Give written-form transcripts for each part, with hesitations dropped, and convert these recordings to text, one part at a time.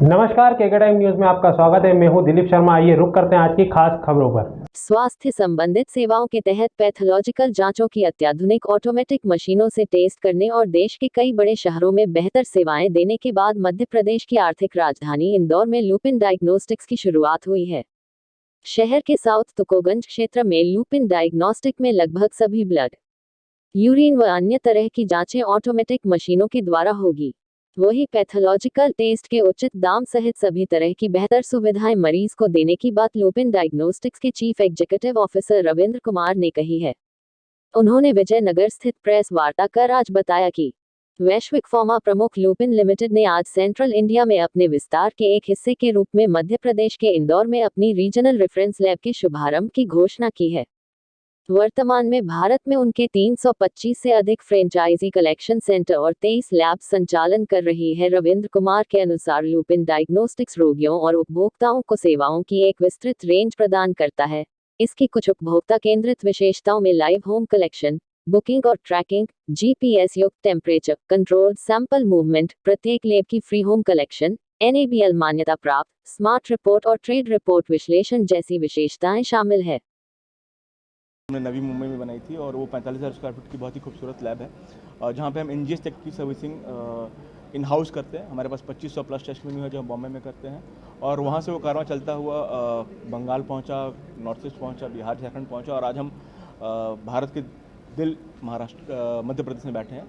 नमस्कार, KK time news में आपका स्वागत है। मैं हूं दिलीप शर्मा। आइए रुक करते हैं आज की खास खबरों पर। स्वास्थ्य संबंधित सेवाओं के तहत पैथोलॉजिकल जांचों की अत्याधुनिक ऑटोमेटिक मशीनों से टेस्ट करने और देश के कई बड़े शहरों में बेहतर सेवाएं देने के बाद मध्य प्रदेश की आर्थिक राजधानी इंदौर में लुपिन डायग्नोस्टिक्स की शुरुआत हुई है। शहर के साउथ तुकोगंज क्षेत्र में लुपिन डायग्नोस्टिक में लगभग सभी ब्लड, यूरिन व अन्य तरह की जांचें ऑटोमेटिक मशीनों के द्वारा होगी। वही पैथोलॉजिकल टेस्ट के उचित दाम सहित सभी तरह की बेहतर सुविधाएं मरीज को देने की बात लुपिन डायग्नोस्टिक्स के chief executive officer Ravindra Kumar ने कही है। उन्होंने विजयनगर स्थित प्रेस वार्ता कर आज बताया कि वैश्विक फार्मा प्रमुख लुपिन लिमिटेड ने आज सेंट्रल इंडिया में अपने विस्तार के एक हिस्से के रूप में मध्य प्रदेश के इंदौर में अपनी रीजनल रेफरेंस लैब के शुभारंभ की घोषणा की है। वर्तमान में भारत में उनके 325 से अधिक फ्रेंचाइजी कलेक्शन सेंटर और 23 लैब संचालन कर रही है। रविंद्र कुमार के अनुसार लुपिन डायग्नोस्टिक्स रोगियों और उपभोक्ताओं को सेवाओं की एक विस्तृत रेंज प्रदान करता है। इसकी कुछ उपभोक्ता केंद्रित विशेषताओं में लाइव होम कलेक्शन, बुकिंग और ट्रैकिंग, जीपीएस युक्त टेम्परेचर कंट्रोल सैंपल मूवमेंट, प्रत्येक लैब की फ्री होम कलेक्शन, एनएबीएल मान्यता प्राप्त स्मार्ट रिपोर्ट और ट्रेड रिपोर्ट विश्लेषण जैसी विशेषताएं शामिल है। हमने नवी मुंबई में बनाई थी और वो 45,000 स्क्वायर फीट की बहुत ही खूबसूरत लैब है जहाँ पे हम एनजीएस टेक की सर्विसिंग इन हाउस करते हैं। हमारे पास 2500 प्लस टेस्ट मेन्यू है जो हम बॉम्बे में करते हैं और वहाँ से वो कारवां चलता हुआ बंगाल पहुँचा, नॉर्थ ईस्ट पहुँचा, बिहार झारखंड पहुँचा और आज हम भारत के दिल महाराष्ट्र मध्य प्रदेश में बैठे हैं।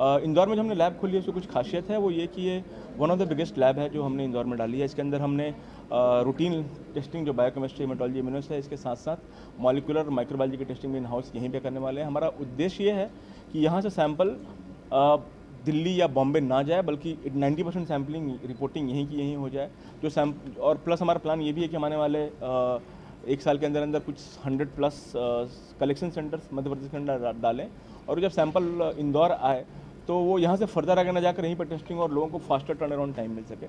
इंदौर में जो हमने लैब खोली है उसकी कुछ खासियत है, वो ये कि ये one of the biggest lab है जो हमने इंदौर में डाली है। इसके अंदर हमने रूटीन टेस्टिंग जो बायोकेमिस्ट्री, हेमेटोलॉजी, इम्यूनोस है, इसके साथ साथ मॉलिक्यूलर माइक्रोबायोलॉजी की टेस्टिंग भी इन हाउस यहीं पे करने वाले हैं। हमारा उद्देश्य ये है कि यहाँ से सैंपल दिल्ली या बॉम्बे ना जाए, बल्कि 90% सैम्पलिंग रिपोर्टिंग यहीं की यहीं हो जाए। जो और प्लस हमारा प्लान ये भी है कि हम आने वाले एक साल के अंदर अंदर कुछ 100 plus collection centres Madhya Pradesh के अंदर डालें और जब सैंपल इंदौर आए तो वो यहाँ से फर्दर आगे ना जाकर यहीं पर टेस्टिंग और लोगों को फास्टर टर्न अराउंड टाइम मिल सके।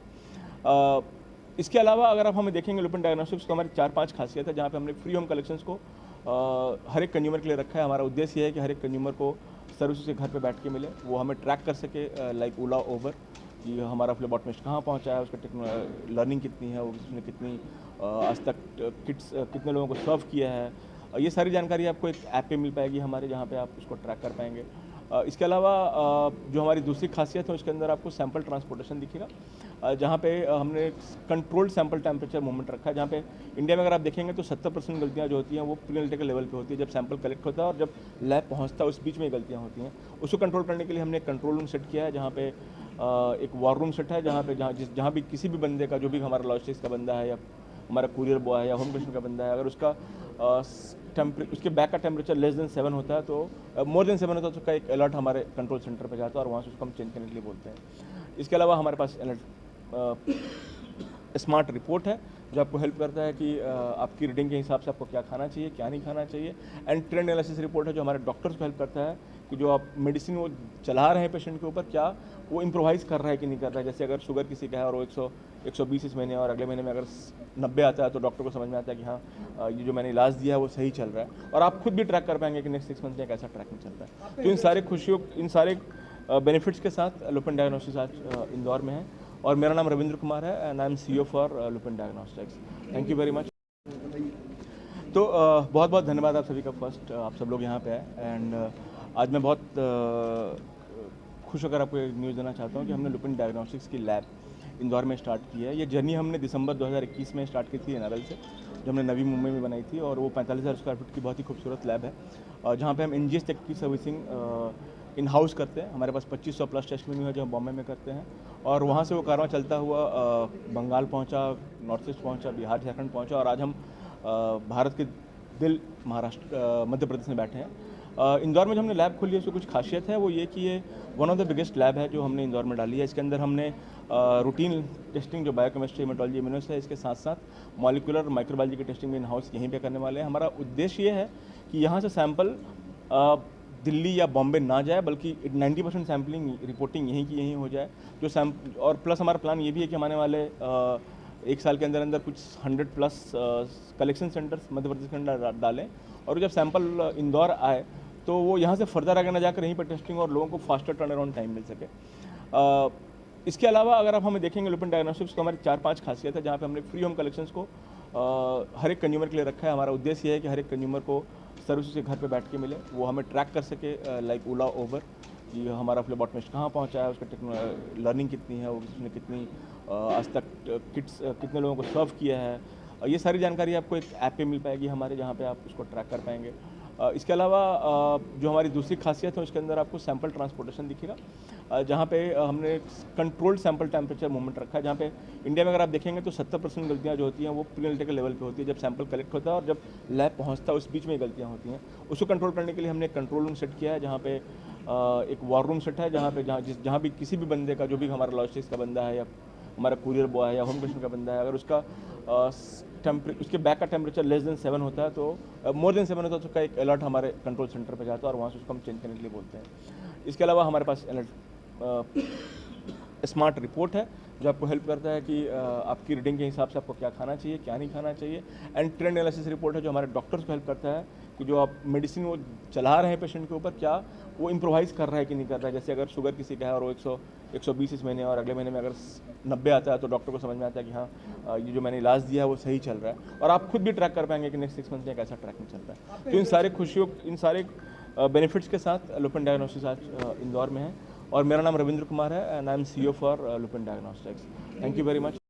इसके अलावा अगर आप हमें देखेंगे लुपिन डायग्नोस्टिक्स तो हमारी 4-5 खासियत है जहाँ पे हमने फ्री होम कलेक्शंस को हर एक कंज्यूमर के लिए रखा है। हमारा उद्देश्य ये है कि हर एक कंज्यूमर को सर्विस उसके घर पे बैठ के मिले, वो हमें ट्रैक कर सके लाइक ओला उबर कि हमारा फ्लेबॉटमिस्ट कहाँ पहुँचा है, उसका लर्निंग कितनी है, वो उसने कितनी आज तक किट्स कितने लोगों को सर्व किया है, ये सारी जानकारी आपको एक ऐप पे मिल पाएगी हमारे, जहाँ पे आप उसको ट्रैक कर पाएंगे। इसके अलावा जो हमारी दूसरी खासियत है उसके अंदर आपको सैंपल ट्रांसपोर्टेशन दिखेगा जहाँ पे हमने कंट्रोल्ड सैंपल टेम्परेचर मूवमेंट रखा है, जहाँ पे इंडिया में अगर आप देखेंगे तो 70% गलतियाँ जो होती हैं वो प्री एनालिटिकल लेवल पे होती है। जब सैंपल कलेक्ट होता है और जब लैब पहुँचता है उस बीच में गलतियाँ होती हैं, उसको कंट्रोल करने के लिए हमने एक कंट्रोल रूम सेट किया है जहाँ पे एक वॉर रूम सेट है जहाँ भी किसी भी बंदे का, जो भी हमारा लॉजिस्टिक्स का बंदा है या हमारा कुरियर बॉय है या होम कलेक्शन का बंदा है, अगर उसका उसके बैग का टेम्परेचर लेस देन 7 होता है तो मोर देन 7 होता है तो उसका एक अलर्ट हमारे कंट्रोल सेंटर पे जाता है और वहाँ से उसको हम चेंज करने के लिए बोलते हैं। इसके अलावा हमारे पास स्मार्ट रिपोर्ट है जो आपको हेल्प करता है कि आपकी रीडिंग के हिसाब से आपको क्या खाना चाहिए, क्या नहीं खाना चाहिए। एंड ट्रेंड एनालिसिस रिपोर्ट है जो हमारे डॉक्टर्स को हेल्प करता है कि जो आप मेडिसिन वो चला रहे हैं पेशेंट के ऊपर, क्या वो इम्प्रोवाइज़ कर रहा है कि नहीं कर रहा है। जैसे अगर शुगर किसी का है और वो 120 इस महीने और अगले महीने में अगर 90 आता है तो डॉक्टर को समझ में आता है कि हाँ ये जो मैंने इलाज दिया है वो सही चल रहा है और आप खुद भी ट्रैक कर पाएंगे कि नेक्स्ट 6 मंथ में कैसा ट्रैकिंग चल रहा है। तो इन सारे बेनिफिट्स के साथ लुपिन डायग्नोस्टिक्स आज इंदौर में है और मेरा नाम रविंद्र कुमार है and I am CEO for Lupin diagnostics. Thank you very much. तो बहुत बहुत धन्यवाद आप सभी का। फर्स्ट आप सब लोग यहाँ पे आए एंड आज मैं बहुत खुश होकर आपको एक न्यूज़ देना चाहता हूँ कि हमने लुपिन डायग्नोस्टिक्स की लैब इंदौर में स्टार्ट की है। ये जर्नी हमने दिसंबर 2021 में स्टार्ट की थी NRL से, जो हमने नवी मुंबई में बनाई थी और वो 45,000 स्क्वायर फीट की बहुत ही खूबसूरत लैब है जहाँ पे हम एनजीएस टेक की सर्विसिंग इन हाउस करते हैं। हमारे पास 2500 प्लस टेस्ट मेन्यू है जो हम बॉम्बे में करते हैं और वहाँ से वो कारवां चलता हुआ बंगाल पहुँचा, नॉर्थ ईस्ट पहुँचा, बिहार झारखंड पहुँचा और आज हम भारत के दिल महाराष्ट्र मध्य प्रदेश में बैठे हैं। इंदौर में जो हमने लैब खोली है उसकी कुछ खासियत है, वो ये कि ये one of the biggest lab है जो हमने इंदौर में डाली है। इसके अंदर हमने रूटीन टेस्टिंग जो बायोकेमिस्ट्री, हेमेटोलॉजी, इम्यूनोस है, इसके साथ साथ मॉलिक्यूलर माइक्रोबायोलॉजी की टेस्टिंग भी इन हाउस यहीं पे करने वाले हैं। हमारा उद्देश्य ये है कि यहाँ से सैंपल दिल्ली या बॉम्बे ना जाए, बल्कि 90% सैम्पलिंग रिपोर्टिंग यहीं की यहीं हो जाए। और प्लस हमारा प्लान ये भी है कि हम आने वाले एक साल के अंदर अंदर कुछ 100 plus collection centres Madhya Pradesh के अंदर डालें और जब सैंपल इंदौर आए तो वो यहाँ से फर्दर आगे ना जाकर यहीं पर टेस्टिंग और लोगों को फास्टर टर्न अराउंड टाइम मिल सके। इसके अलावा अगर आप हमें देखेंगे लुपिन डायग्नोस्टिक्स तो हमारी 4-5 खासियत है, जहाँ पे हमने फ्री होम कलेक्शंस को हर एक कंज्यूमर के लिए रखा है। हमारा उद्देश्य ये है कि हर एक कंज्यूमर को सर्विस उसके घर पे बैठ के मिले, वो हमें ट्रैक कर सके लाइक ओला उबर कि हमारा फ्लिपकार्ट कहाँ पहुँचा है, उसका लर्निंग कितनी है, उसने कितनी आज तक किट्स कितने लोगों को सर्व किया है, ये सारी जानकारी आपको एक ऐप पे मिल पाएगी हमारे, जहाँ पे आप उसको ट्रैक कर पाएंगे। इसके अलावा जो हमारी दूसरी खासियत है उसके अंदर आपको सैंपल ट्रांसपोर्टेशन दिखेगा, जहाँ पे हमने कंट्रोल्ड सैंपल टेम्परेचर मूवमेंट रखा है, जहाँ पे इंडिया में अगर आप देखेंगे तो 70% गलतियाँ जो होती हैं वो प्रीनालिटिकल लेवल पे होती है, जब सैंपल कलेक्ट होता है और जब लैब पहुँचता है उस बीच में गलतियाँ होती हैं। उसको कंट्रोल करने के लिए हमने एक कंट्रोल रूम सेट किया है, जहाँ पे एक वॉर रूम सेट है, जहाँ भी किसी भी बंदे का, जो भी हमारा लॉजिस्टिक्स का बंदा है या हमारा कुरियर बॉय है या होम डिलीवरी का बंदा है, अगर उसका उसके बैग का टेम्परेचर लेस देन 7 होता है तो मोर देन 7 होता है तो उसका एक अलर्ट हमारे कंट्रोल सेंटर पे जाता है और वहाँ से उसको हम चेंज करने के लिए बोलते हैं। इसके अलावा हमारे पास स्मार्ट रिपोर्ट है जो आपको हेल्प करता है कि आपकी रीडिंग के हिसाब से आपको क्या खाना चाहिए, क्या नहीं खाना चाहिए। एंड ट्रेंड एनालिसिस रिपोर्ट है जो हमारे डॉक्टर्स को हेल्प करता है कि जो आप मेडिसिन वो चला रहे हैं पेशेंट के ऊपर, क्या वो इम्प्रोवाइज़ कर रहा है कि नहीं कर रहा है। जैसे अगर शुगर किसी का है और वो 120 इस महीने और अगले महीने में अगर 90 आता है तो डॉक्टर को समझ में आता है कि हाँ ये जो मैंने इलाज दिया है वो सही चल रहा है, और आप खुद भी ट्रैक कर पाएंगे कि नेक्स्ट 6 मंथ में कैसा ट्रैकिंग चल रहा है। तो इन सारे बेनिफिट्स के साथ लुपिन डायग्नोस्टिक्स आज इंदौर में है और मेरा नाम रविंद्र कुमार है and I am CEO for Lupin diagnostics. Thank you very much.